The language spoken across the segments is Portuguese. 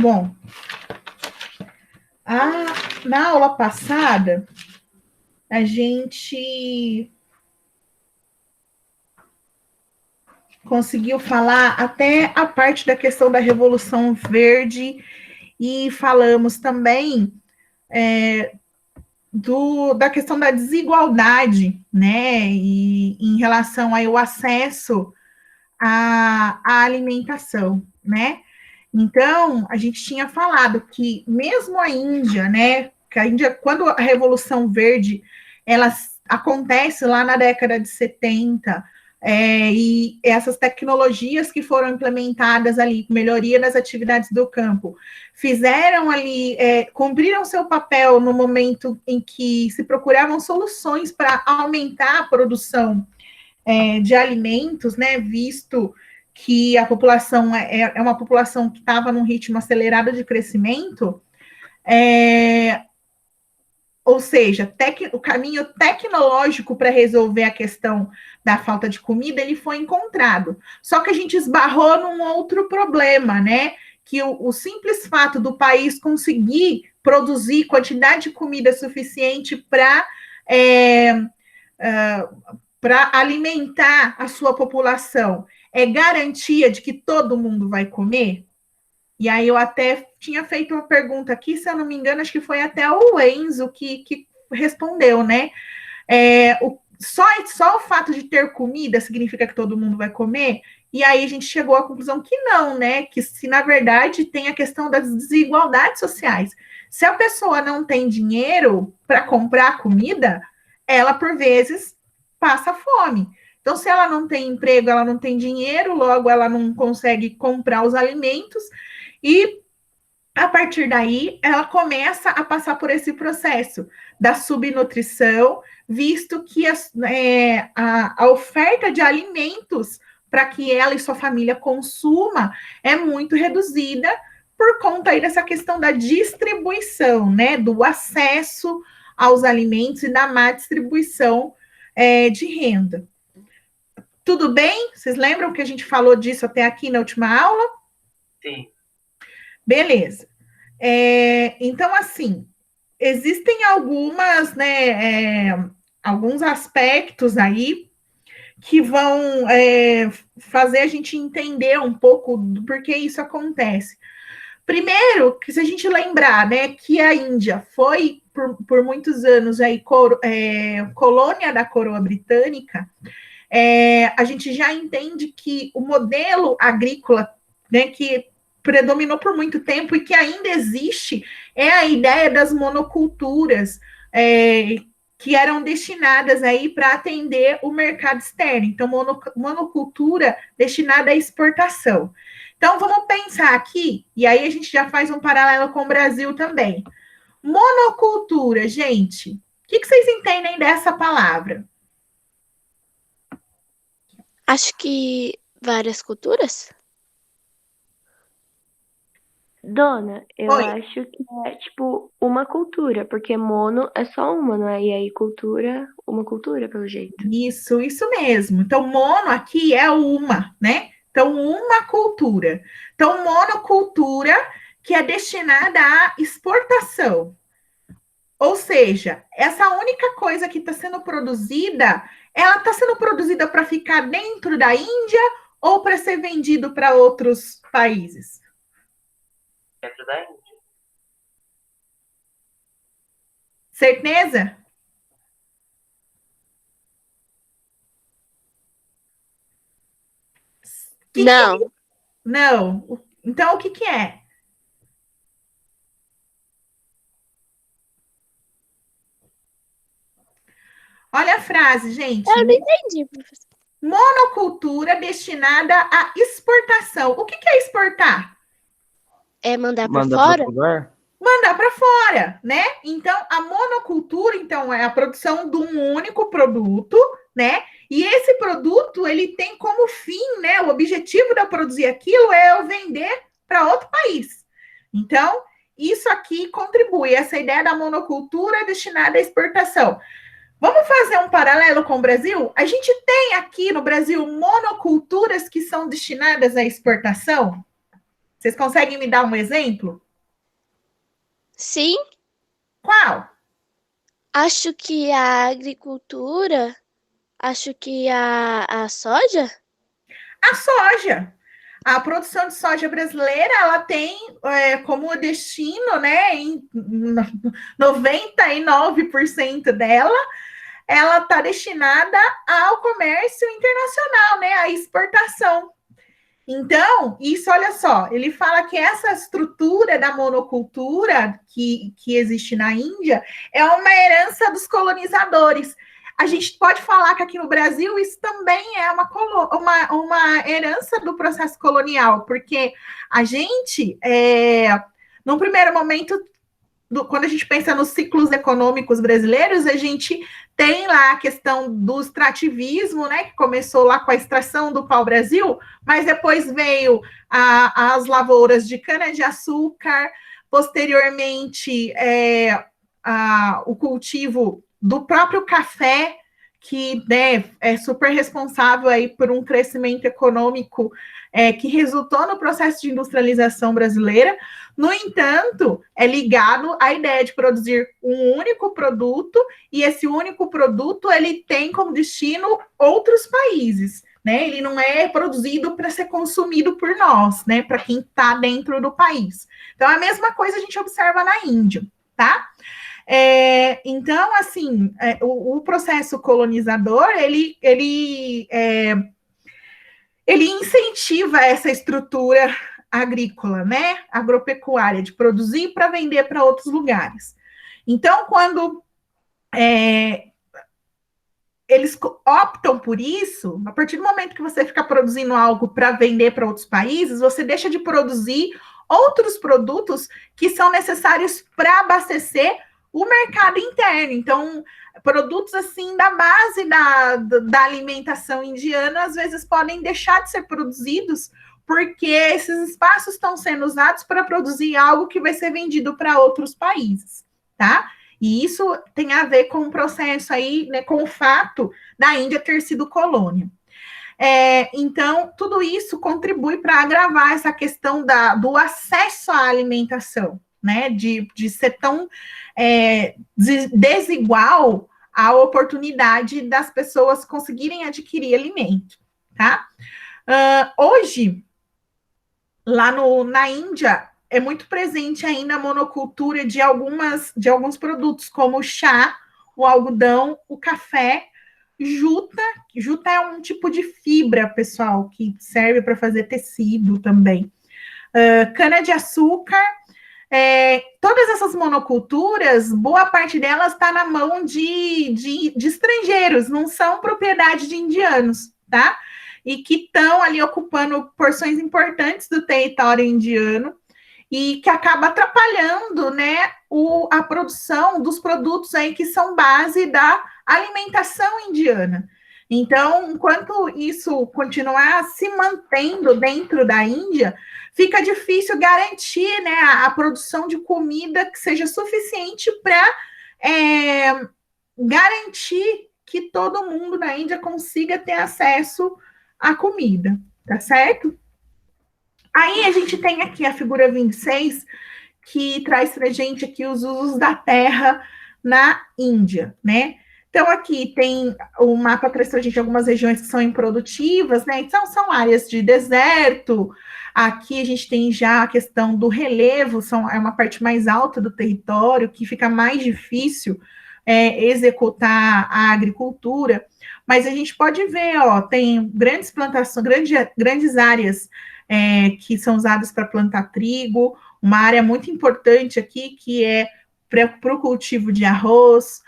Bom, na aula passada, a gente conseguiu falar até a parte da questão da Revolução Verde e falamos também da questão da desigualdade, né, e em relação ao acesso à alimentação, né? Então, a gente tinha falado que mesmo a Índia, né, que a Índia, quando a Revolução Verde, ela acontece lá na década de 70, e essas tecnologias que foram implementadas ali, melhoria das atividades do campo, fizeram ali, cumpriram seu papel no momento em que se procuravam soluções para aumentar a produção de alimentos, né, visto que a população é uma população que estava num ritmo acelerado de crescimento, ou seja, o caminho tecnológico para resolver a questão da falta de comida, ele foi encontrado. Só que a gente esbarrou num outro problema, né? Que o simples fato do país conseguir produzir quantidade de comida suficiente para alimentar a sua população é garantia de que todo mundo vai comer? E aí eu até tinha feito uma pergunta aqui, se eu não me engano, acho que foi até o Enzo que respondeu, né? Só o fato de ter comida significa que todo mundo vai comer? E aí a gente chegou à conclusão que não, né? Que se na verdade tem a questão das desigualdades sociais. Se a pessoa não tem dinheiro para comprar comida, ela por vezes passa fome. Então, se ela não tem emprego, ela não tem dinheiro, logo ela não consegue comprar os alimentos, e a partir daí ela começa a passar por esse processo da subnutrição, visto que a oferta de alimentos para que ela e sua família consuma é muito reduzida por conta aí dessa questão da distribuição, né, do acesso aos alimentos e da má distribuição de renda. Tudo bem? Vocês lembram que a gente falou disso até aqui na última aula? Sim. Beleza. Então, assim, existem algumas, né, alguns aspectos aí que vão fazer a gente entender um pouco do porquê isso acontece. Primeiro, que se a gente lembrar, né, que a Índia foi por muitos anos aí colônia da coroa britânica, a gente já entende que o modelo agrícola, né, que predominou por muito tempo e que ainda existe é a ideia das monoculturas, que eram destinadas aí para atender o mercado externo. Então, monocultura destinada à exportação. Então, vamos pensar aqui, e aí a gente já faz um paralelo com o Brasil também. Monocultura, gente, o que vocês entendem dessa palavra? Acho que várias culturas. Dona, eu Oi. acho que é tipo uma cultura, porque mono é só uma, não é? E aí cultura, uma cultura, pelo jeito. Isso mesmo. Então, mono aqui é uma, né? Então, uma cultura. Então, monocultura que é destinada à exportação. Ou seja, essa única coisa que está sendo produzida, ela está sendo produzida para ficar dentro da Índia ou para ser vendido para outros países? Dentro da Índia. Certeza? Não. Não. Então, o que é? Olha a frase, gente. Eu não entendi, professor. Monocultura destinada à exportação. O que é exportar? É mandar para Manda fora? para lugar? Mandar para fora, né? Então, a monocultura, então, é a produção de um único produto, né? E esse produto, ele tem como fim, né? O objetivo de eu produzir aquilo é eu vender para outro país. Então, isso aqui contribui, essa ideia da monocultura destinada à exportação. Vamos fazer um paralelo com o Brasil? A gente tem aqui no Brasil monoculturas que são destinadas à exportação? Vocês conseguem me dar um exemplo? Sim, Qual? acho que a agricultura, acho que a soja. A soja. A produção de soja brasileira, ela tem como destino, né, em 99% dela, ela está destinada ao comércio internacional, né, à exportação. Então, isso, olha só, ele fala que essa estrutura da monocultura que existe na Índia é uma herança dos colonizadores. A gente pode falar que aqui no Brasil isso também é uma herança do processo colonial, porque a gente, num primeiro momento, quando a gente pensa nos ciclos econômicos brasileiros, a gente tem lá a questão do extrativismo, né, que começou lá com a extração do pau-brasil, mas depois veio as lavouras de cana-de-açúcar, posteriormente o cultivo do próprio café, que, né, é super responsável aí por um crescimento econômico que resultou no processo de industrialização brasileira. No entanto, é ligado à ideia de produzir um único produto, e esse único produto ele tem como destino outros países, né? Ele não é produzido para ser consumido por nós, né? Para quem está dentro do país. Então, a mesma coisa a gente observa na Índia, tá? Então, assim, o processo colonizador, ele incentiva essa estrutura agrícola, né, agropecuária, de produzir para vender para outros lugares. Então, quando eles optam por isso, a partir do momento que você fica produzindo algo para vender para outros países, você deixa de produzir outros produtos que são necessários para abastecer o mercado interno. Então, produtos assim da base da alimentação indiana, às vezes podem deixar de ser produzidos porque esses espaços estão sendo usados para produzir algo que vai ser vendido para outros países, tá? E isso tem a ver com o processo aí, né, com o fato da Índia ter sido colônia. Então, tudo isso contribui para agravar essa questão do acesso à alimentação, né, de ser tão desigual a oportunidade das pessoas conseguirem adquirir alimento, tá? Hoje, lá na Índia, é muito presente ainda a monocultura de alguns produtos, como o chá, o algodão, o café, juta. Juta é um tipo de fibra, pessoal, que serve para fazer tecido também. Cana-de-açúcar. Todas essas monoculturas, boa parte delas está na mão de estrangeiros, não são propriedade de indianos, tá? E que estão ali ocupando porções importantes do território indiano e que acaba atrapalhando, né, a produção dos produtos aí que são base da alimentação indiana. Então, enquanto isso continuar se mantendo dentro da Índia, fica difícil garantir, né, a produção de comida que seja suficiente para garantir que todo mundo na Índia consiga ter acesso à comida, tá certo? Aí a gente tem aqui a figura 26, que traz para a gente aqui os usos da terra na Índia, né? Então, aqui tem o mapa traz para a gente algumas regiões que são improdutivas, né? Então, são áreas de deserto. Aqui a gente tem já a questão do relevo, é uma parte mais alta do território, que fica mais difícil executar a agricultura. Mas a gente pode ver, ó, tem grandes plantações, grandes áreas que são usadas para plantar trigo, uma área muito importante aqui, que é para o cultivo de arroz,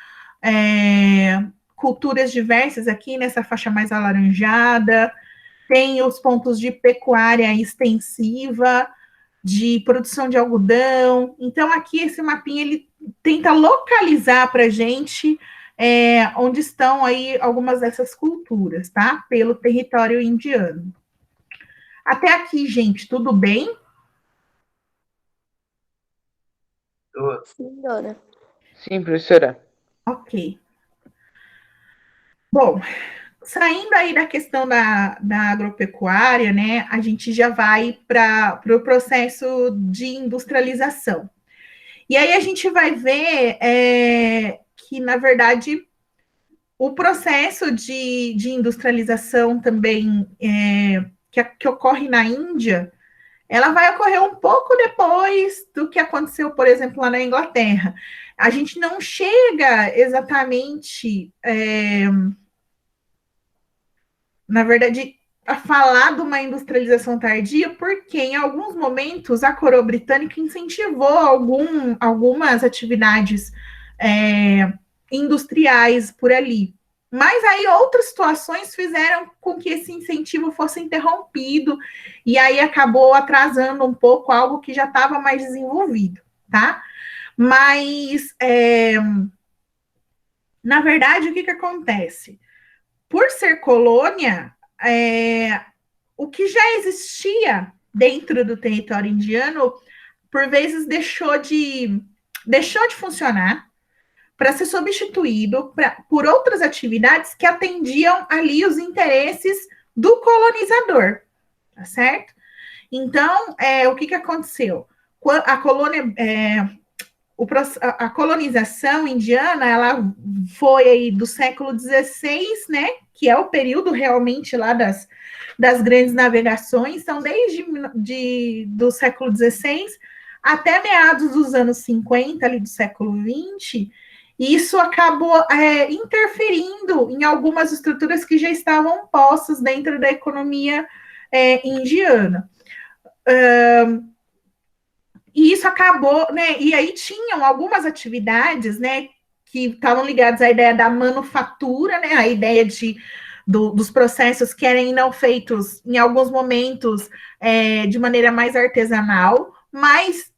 culturas diversas aqui nessa faixa mais alaranjada, tem os pontos de pecuária extensiva, de produção de algodão. Então, aqui esse mapinha, ele tenta localizar para a gente onde estão aí algumas dessas culturas, tá? Pelo território indiano. Até aqui, gente, tudo bem? Sim, dona. Sim, professora. Ok. Bom, saindo aí da questão da agropecuária, né, a gente já vai para o processo de industrialização. E aí a gente vai ver que, na verdade, o processo de industrialização também que ocorre na Índia, ela vai ocorrer um pouco depois do que aconteceu, por exemplo, lá na Inglaterra. A gente não chega exatamente, na verdade, a falar de uma industrialização tardia, porque em alguns momentos a coroa britânica incentivou algumas atividades industriais por ali. Mas aí outras situações fizeram com que esse incentivo fosse interrompido, e aí acabou atrasando um pouco algo que já estava mais desenvolvido, tá? Mas, na verdade, o que acontece? Por ser colônia, o que já existia dentro do território indiano, por vezes deixou de funcionar, para ser substituído por outras atividades que atendiam ali os interesses do colonizador, tá certo? Então, o que aconteceu? A colônia, a colonização indiana, ela foi aí do século XVI, né? Que é o período realmente lá das grandes navegações, então desde do século XVI até meados dos anos 50, ali do século XX, e isso acabou interferindo em algumas estruturas que já estavam postas dentro da economia indiana. E isso acabou, né? E aí tinham algumas atividades, né, que estavam ligadas à ideia da manufatura, né, a ideia dos processos que eram feitos em alguns momentos de maneira mais artesanal, mas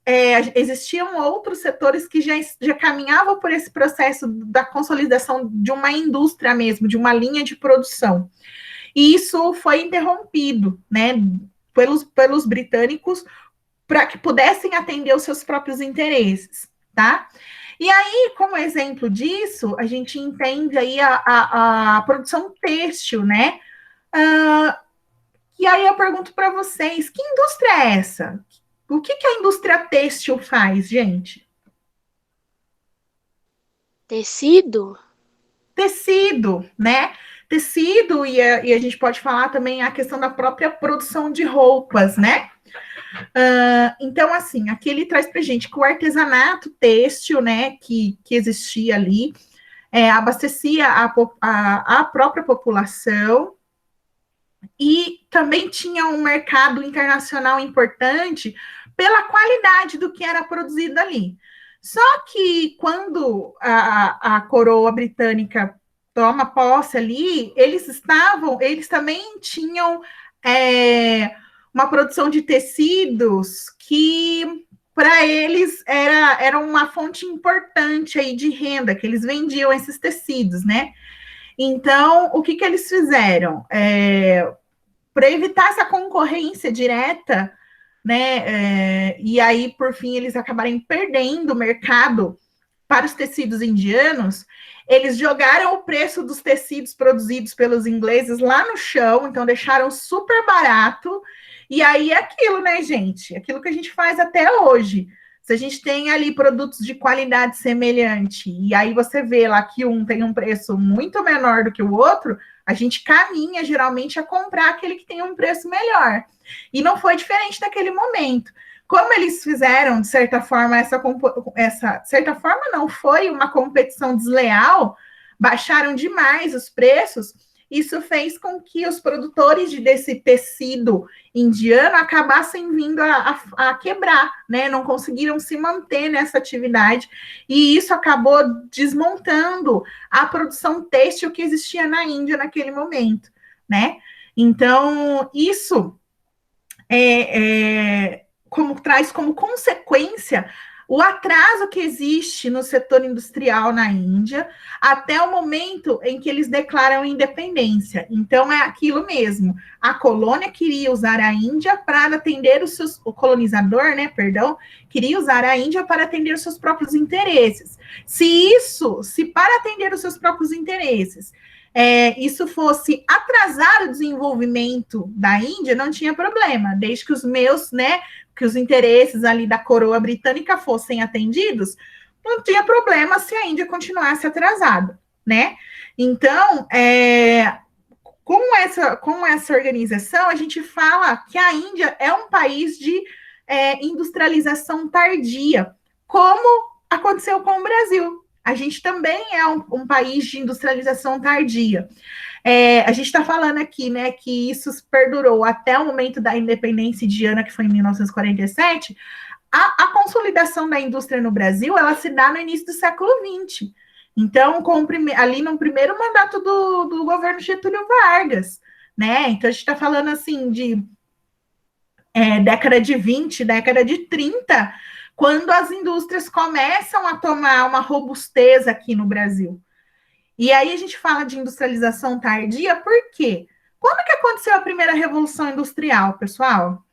existiam outros setores que já caminhavam por esse processo da consolidação de uma indústria mesmo, de uma linha de produção. E isso foi interrompido, né, pelos britânicos, para que pudessem atender os seus próprios interesses, tá? E aí, como exemplo disso, a gente entende aí a produção têxtil, né? E aí eu pergunto para vocês, que indústria é essa? O que a indústria têxtil faz, gente? Tecido? Tecido, né? Tecido, e a gente pode falar também a questão da própria produção de roupas, né? Então, assim, aqui ele traz para a gente que o artesanato têxtil, né, que existia ali, abastecia a própria população e também tinha um mercado internacional importante pela qualidade do que era produzido ali. Só que quando a coroa britânica toma posse ali, eles também tinham uma produção de tecidos que para eles era uma fonte importante aí de renda, que eles vendiam esses tecidos, né? Então, o que eles fizeram? Para evitar essa concorrência direta, né? E aí, por fim, eles acabarem perdendo o mercado para os tecidos indianos, eles jogaram o preço dos tecidos produzidos pelos ingleses lá no chão, então deixaram super barato. E aí é aquilo, né, gente? Aquilo que a gente faz até hoje. Se a gente tem ali produtos de qualidade semelhante, e aí você vê lá que um tem um preço muito menor do que o outro, a gente caminha geralmente a comprar aquele que tem um preço melhor. E não foi diferente naquele momento. Como eles fizeram, de certa forma, de certa forma não, foi uma competição desleal, baixaram demais os preços, isso fez com que os produtores desse tecido indiano acabassem vindo a quebrar, né? Não conseguiram se manter nessa atividade, e isso acabou desmontando a produção têxtil que existia na Índia naquele momento, né? Então, isso traz como consequência o atraso que existe no setor industrial na Índia até o momento em que eles declaram independência. Então, é aquilo mesmo. A colônia queria usar a Índia para atender o colonizador, né, perdão, queria usar a Índia para atender os seus próprios interesses. Se para atender os seus próprios interesses, isso fosse atrasar o desenvolvimento da Índia, não tinha problema, desde que os meus, né, que os interesses ali da coroa britânica fossem atendidos, não tinha problema se a Índia continuasse atrasada, né? Então, com essa organização, a gente fala que a Índia é um país de industrialização tardia, como aconteceu com o Brasil. A gente também é um país de industrialização tardia. A gente está falando aqui, né, que isso perdurou até o momento da independência indiana, que foi em 1947. A consolidação da indústria no Brasil, ela se dá no início do século XX. Então, ali no primeiro mandato do governo Getúlio Vargas, né? Então, a gente está falando, assim, de década de 20, década de 30, quando as indústrias começam a tomar uma robustez aqui no Brasil. E aí a gente fala de industrialização tardia, por quê? Quando que aconteceu a primeira revolução industrial, pessoal?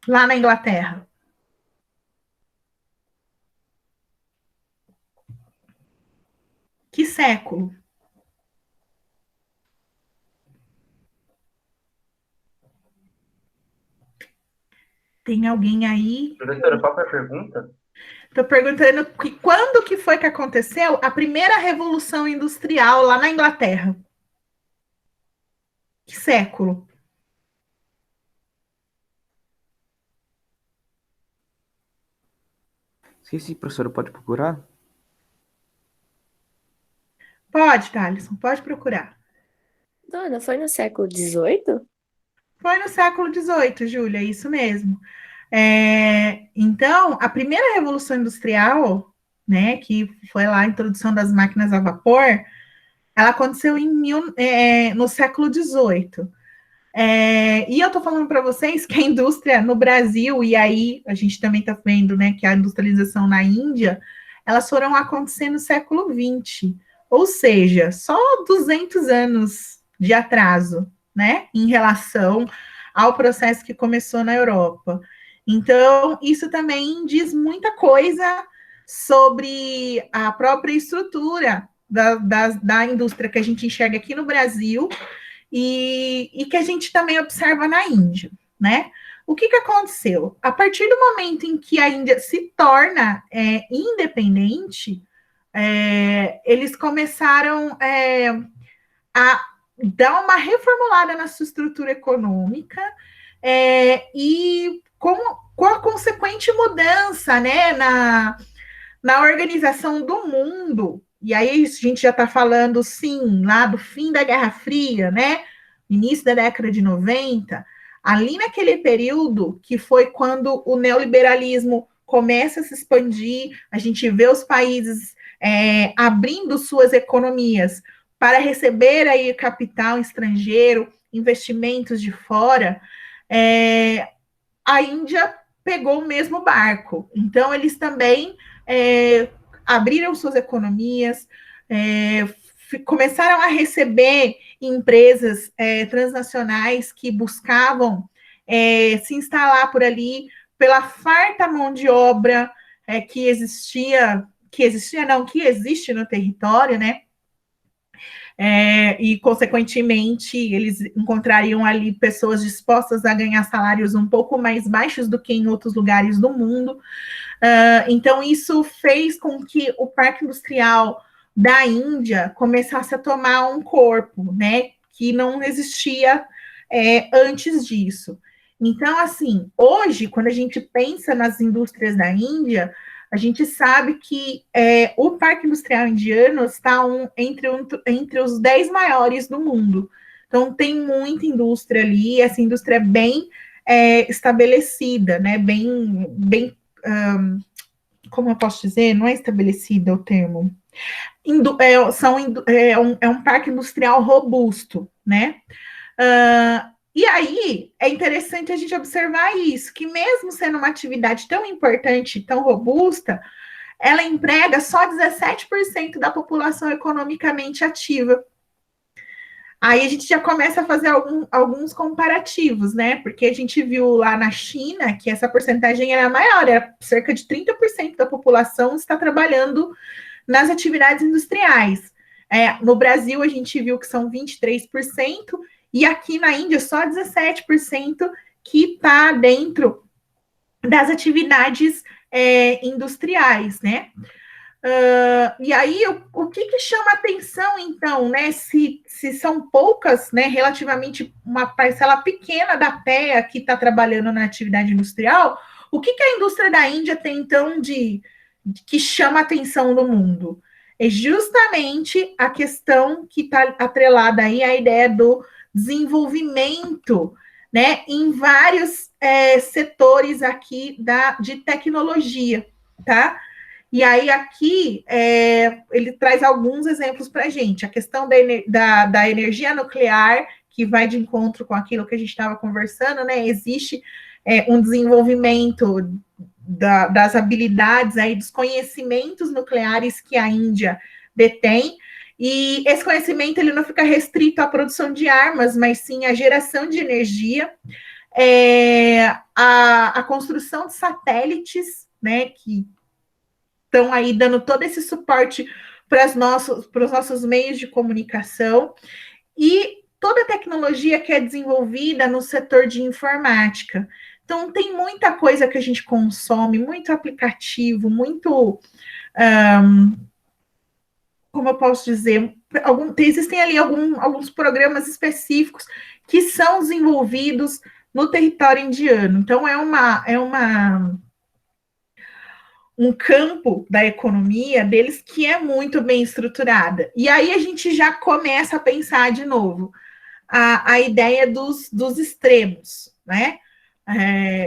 Lá na Inglaterra. Que século? Tem alguém aí? Professora, qual foi a pergunta? Estou perguntando quando que foi que aconteceu a primeira revolução industrial lá na Inglaterra? Que século? Esqueci, professora, pode procurar? Pode, Thalisson, pode procurar. Dona, foi no século XVIII? Foi no século XVIII, Júlia, isso mesmo. Então, a primeira revolução industrial, né, que foi lá a introdução das máquinas a vapor, ela aconteceu no século XVIII. E eu estou falando para vocês que a indústria no Brasil, e aí a gente também está vendo, né, que a industrialização na Índia, elas foram acontecer no século XX, ou seja, só 200 anos de atraso, né, em relação ao processo que começou na Europa. Então, isso também diz muita coisa sobre a própria estrutura da indústria que a gente enxerga aqui no Brasil e que a gente também observa na Índia, né? O que aconteceu? A partir do momento em que a Índia se torna independente, eles começaram a dar uma reformulada na sua estrutura econômica e com a consequente mudança, né, na organização do mundo. E aí a gente já está falando, sim, lá do fim da Guerra Fria, né? Início da década de 90, ali naquele período que foi quando o neoliberalismo começa a se expandir, a gente vê os países abrindo suas economias para receber aí capital estrangeiro, investimentos de fora, a Índia pegou o mesmo barco. Então, eles também abriram suas economias, começaram a receber empresas transnacionais que buscavam se instalar por ali pela farta mão de obra que existe no território, né? E, consequentemente, eles encontrariam ali pessoas dispostas a ganhar salários um pouco mais baixos do que em outros lugares do mundo. Então, isso fez com que o parque industrial da Índia começasse a tomar um corpo, né, que não existia antes disso. Então, assim, hoje, quando a gente pensa nas indústrias da Índia, a gente sabe que o parque industrial indiano está entre os 10 maiores do mundo. Então, tem muita indústria ali, essa indústria é bem estabelecida, né? Como eu posso dizer? Não é estabelecida o termo. É um parque industrial robusto, né? E aí, é interessante a gente observar isso, que mesmo sendo uma atividade tão importante, tão robusta, ela emprega só 17% da população economicamente ativa. Aí a gente já começa a fazer alguns comparativos, né? Porque a gente viu lá na China que essa porcentagem era maior, era cerca de 30% da população está trabalhando nas atividades industriais. No Brasil, a gente viu que são 23%, e aqui na Índia, só 17% que está dentro das atividades industriais, né? E aí, o que chama atenção, então, né? Se são poucas, né? Relativamente uma parcela pequena da TEA que está trabalhando na atividade industrial, o que a indústria da Índia tem, então, que chama atenção no mundo? É justamente a questão que está atrelada aí à ideia do desenvolvimento, né? Em vários setores aqui de tecnologia, tá? E aí, aqui, ele traz alguns exemplos para a gente. A questão da energia nuclear, que vai de encontro com aquilo que a gente estava conversando, né? Existe um desenvolvimento das habilidades, aí, dos conhecimentos nucleares que a Índia detém. E esse conhecimento ele não fica restrito à produção de armas, mas sim à geração de energia, a construção de satélites, né? Que estão aí dando todo esse suporte para os nossos meios de comunicação, e toda a tecnologia que é desenvolvida no setor de informática. Então, tem muita coisa que a gente consome, muito aplicativo, muito, como eu posso dizer, existem ali alguns programas específicos que são desenvolvidos no território indiano. Então, um campo da economia deles que é muito bem estruturada. E aí a gente já começa a pensar de novo a ideia dos extremos, né?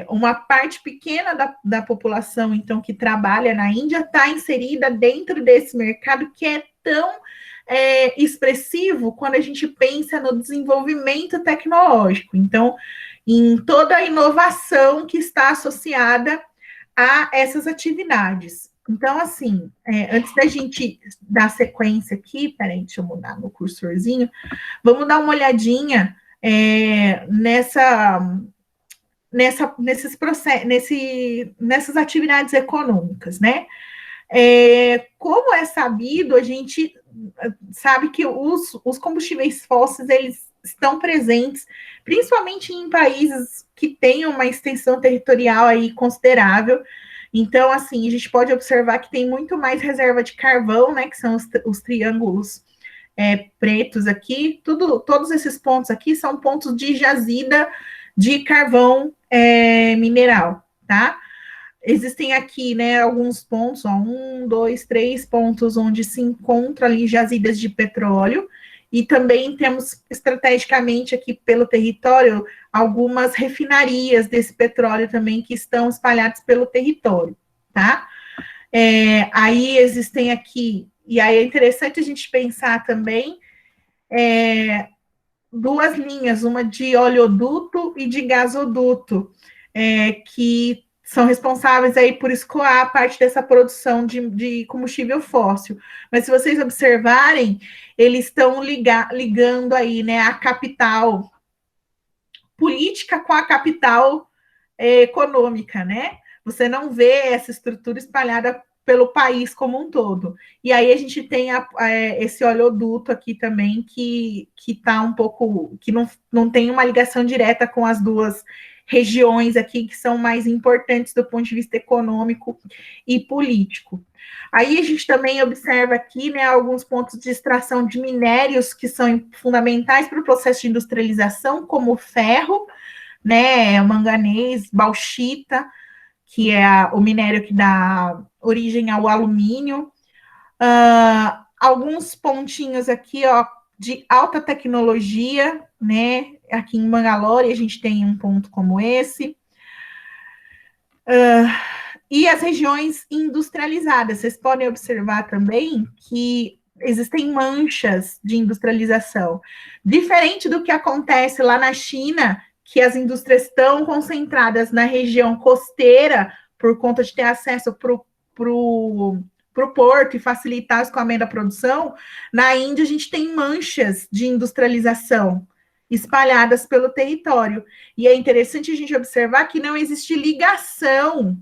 Uma parte pequena da população, então, que trabalha na Índia está inserida dentro desse mercado que é tão expressivo quando a gente pensa no desenvolvimento tecnológico. Então, em toda a inovação que está associada a essas atividades. Então, assim, antes da gente dar sequência aqui, peraí, deixa eu mudar meu cursorzinho, vamos dar uma olhadinha nessas atividades econômicas, né? Como é sabido, a gente sabe que os combustíveis fósseis, eles estão presentes, principalmente em países que têm uma extensão territorial aí considerável. Então, assim, a gente pode observar que tem muito mais reserva de carvão, né, que são os triângulos pretos aqui. Todos esses pontos aqui são pontos de jazida de carvão mineral, tá? Existem aqui, né, alguns pontos, 1, 2, 3 pontos onde se encontra ali jazidas de petróleo, e também temos estrategicamente aqui pelo território algumas refinarias desse petróleo também que estão espalhadas pelo território, tá? Aí existem aqui, e aí é interessante a gente pensar também duas linhas, uma de oleoduto e de gasoduto, que são responsáveis aí por escoar a parte dessa produção de combustível fóssil. Mas se vocês observarem, eles estão ligando aí, né, a capital política com a capital econômica, né? Você não vê essa estrutura espalhada pelo país como um todo. E aí a gente tem esse oleoduto aqui também que está um pouco, que não tem uma ligação direta com as duas regiões aqui que são mais importantes do ponto de vista econômico e político. Aí a gente também observa aqui, né, alguns pontos de extração de minérios que são fundamentais para o processo de industrialização, como o ferro, né, manganês, bauxita, que é o minério que dá origem ao alumínio. Alguns pontinhos aqui, ó, de alta tecnologia, né? Aqui em Bangalore a gente tem um ponto como esse. E as regiões industrializadas. Vocês podem observar também que existem manchas de industrialização. Diferente do que acontece lá na China, que as indústrias estão concentradas na região costeira, por conta de ter acesso para o porto e facilitar o escoamento da produção, na Índia a gente tem manchas de industrialização espalhadas pelo território. E é interessante a gente observar que não existe ligação,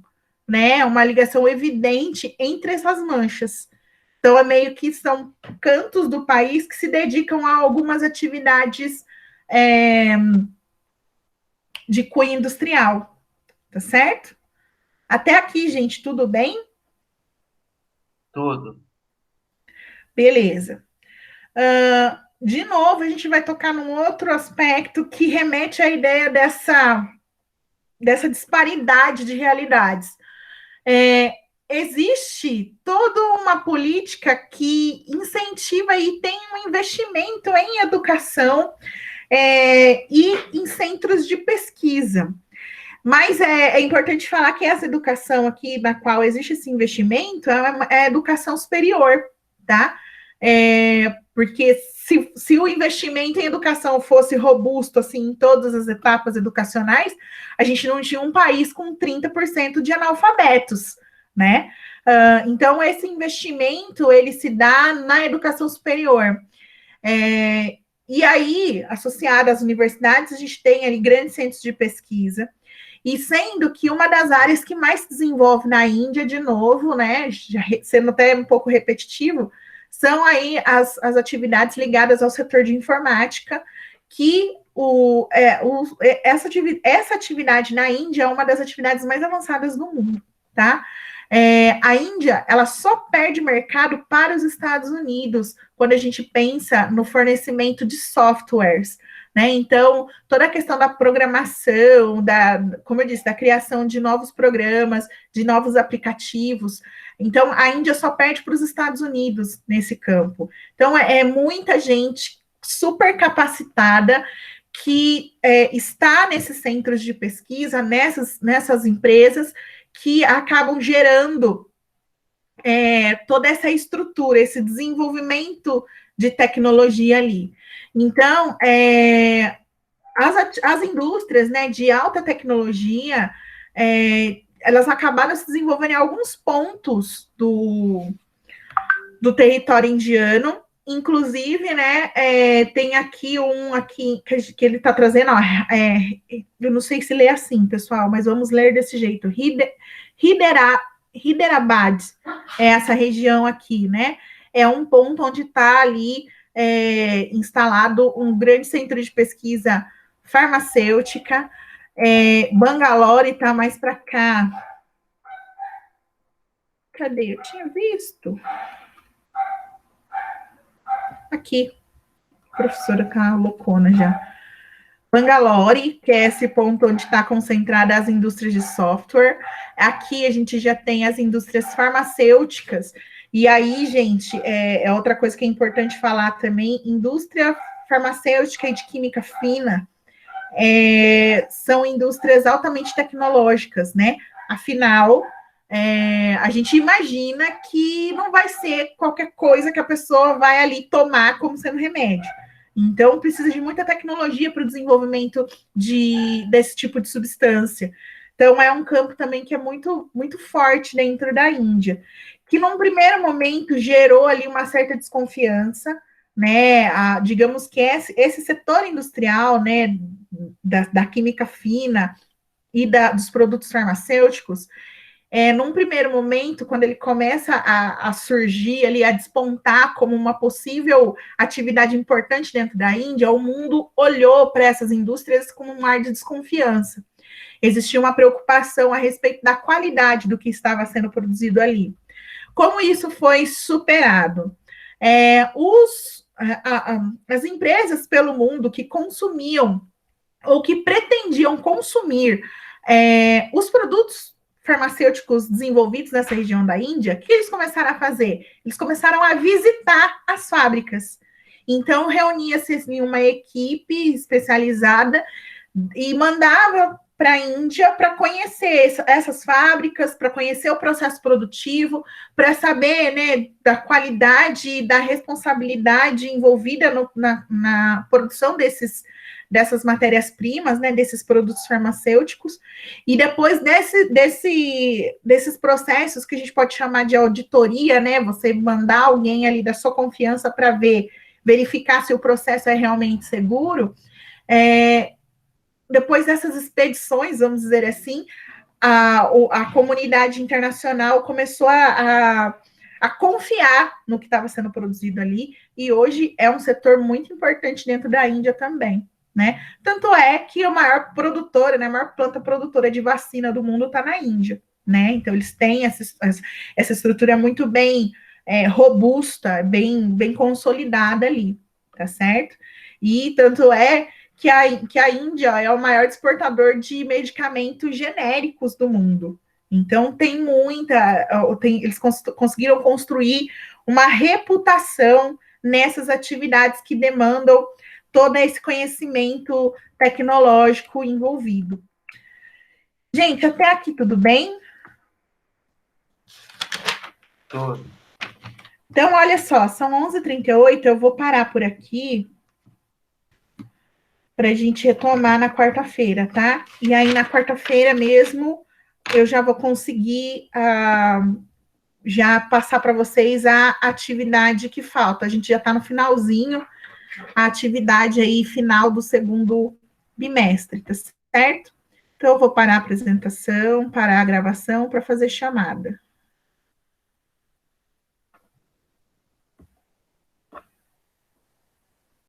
né, uma ligação evidente entre essas manchas. Então, é meio que são cantos do país que se dedicam a algumas atividades de cunho industrial, tá certo? Até aqui, gente, tudo bem? Tudo. Beleza. De novo, a gente vai tocar num outro aspecto que remete à ideia dessa disparidade de realidades. Existe toda uma política que incentiva e tem um investimento em educação e em centros de pesquisa. Mas é importante falar que essa educação aqui, na qual existe esse investimento, é a educação superior, tá? Porque se o investimento em educação fosse robusto, assim, em todas as etapas educacionais, a gente não tinha um país com 30% de analfabetos, né? Então, esse investimento, ele se dá na educação superior. E aí, associado às universidades, a gente tem ali grandes centros de pesquisa, e sendo que uma das áreas que mais se desenvolve na Índia, de novo, né, já sendo até um pouco repetitivo, são aí as atividades ligadas ao setor de informática, que essa atividade na Índia é uma das atividades mais avançadas do mundo, tá? A Índia, ela só perde mercado para os Estados Unidos quando a gente pensa no fornecimento de softwares, né? Então, toda a questão da programação, como eu disse, da criação de novos programas, de novos aplicativos. Então, a Índia só perde para os Estados Unidos nesse campo. Então, é muita gente super capacitada que está nesses centros de pesquisa, nessas empresas, que acabam gerando toda essa estrutura, esse desenvolvimento de tecnologia ali. Então, as indústrias, né, de alta tecnologia, elas acabaram se desenvolvendo em alguns pontos do território indiano. Inclusive, né, tem aqui que ele está trazendo, eu não sei se lê assim, pessoal, mas vamos ler desse jeito. Hyderabad é essa região aqui, né? É um ponto onde está ali instalado um grande centro de pesquisa farmacêutica. Bangalore está mais para cá. Cadê? Eu tinha visto. Aqui, professora com a loucona já. Bangalore, que é esse ponto onde está concentrada as indústrias de software. Aqui a gente já tem as indústrias farmacêuticas. E aí, gente, é outra coisa que é importante falar também, indústria farmacêutica e de química fina são indústrias altamente tecnológicas, né? Afinal, a gente imagina que não vai ser qualquer coisa que a pessoa vai ali tomar como sendo remédio. Então, precisa de muita tecnologia para o desenvolvimento desse tipo de substância. Então, é um campo também que é muito, muito forte dentro da Índia, que num primeiro momento gerou ali uma certa desconfiança, né? Digamos que esse setor industrial, né, da química fina e dos produtos farmacêuticos, num primeiro momento, quando ele começa a surgir ali, a despontar como uma possível atividade importante dentro da Índia, o mundo olhou para essas indústrias com um ar de desconfiança. Existia uma preocupação a respeito da qualidade do que estava sendo produzido ali. Como isso foi superado? As empresas pelo mundo que consumiam ou que pretendiam consumir os produtos farmacêuticos desenvolvidos nessa região da Índia, o que eles começaram a fazer? Eles começaram a visitar as fábricas. Então, reunia-se em uma equipe especializada e mandava para a Índia para conhecer essas fábricas, para conhecer o processo produtivo, para saber, né, da qualidade e da responsabilidade envolvida na produção dessas matérias-primas, né, desses produtos farmacêuticos, e depois desses processos que a gente pode chamar de auditoria, né, você mandar alguém ali da sua confiança para verificar se o processo é realmente seguro, depois dessas expedições, vamos dizer assim, a comunidade internacional começou a a confiar no que estava sendo produzido ali, e hoje é um setor muito importante dentro da Índia também, né? Tanto é que a maior produtora, né, a maior planta produtora de vacina do mundo está na Índia, né? Então eles têm essa estrutura muito bem robusta, bem consolidada ali, tá certo? E tanto é que a Índia é o maior exportador de medicamentos genéricos do mundo. Então, eles conseguiram construir uma reputação nessas atividades que demandam todo esse conhecimento tecnológico envolvido. Gente, até aqui tudo bem? Tudo. Então, olha só, são 11h38, eu vou parar por aqui para a gente retomar na quarta-feira, tá? E aí, na quarta-feira mesmo, eu já vou conseguir já passar para vocês a atividade que falta. A gente já está no finalzinho, a atividade aí final do segundo bimestre, tá certo? Então, eu vou parar a apresentação, parar a gravação para fazer chamada.